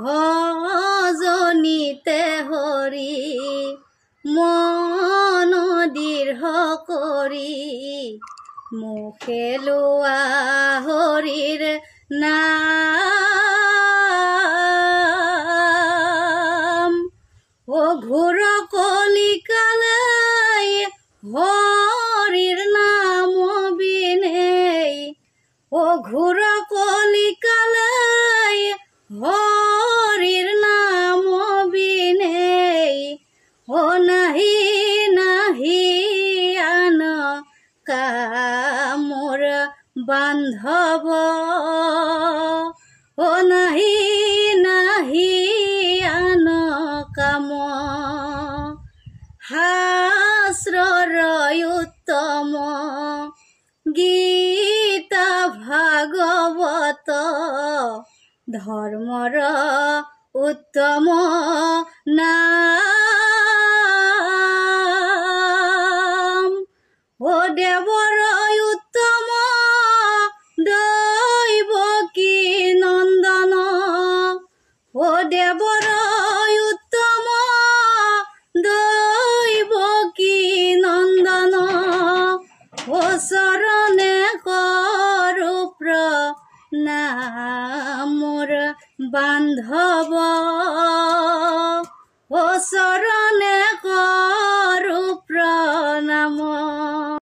ভজনিতে হৰি মন দৃঢ় কৰি মুখে লোৱা হৰিৰ নাম। ঘোৰ কলিকালৈ হৰিৰ নাম বিনে, ঘোৰ কলিকালৈ হৰিৰ নাম বিনে, নাহি নাহি আন কামৰ বান্ধৱ, নাহি নাহি আন কাম। শাস্ত্ৰৰ উত্তম গীতা ভাগৱত, ধৰ্মৰ উত্তম নাম। দেৱৰ উত্তম দৈৱকী নন্দন, দেৱৰ উত্তম দৈৱকী নন্দন, চৰণে কৰো প্ৰণাম মোৰ বান্ধৱ, চৰণে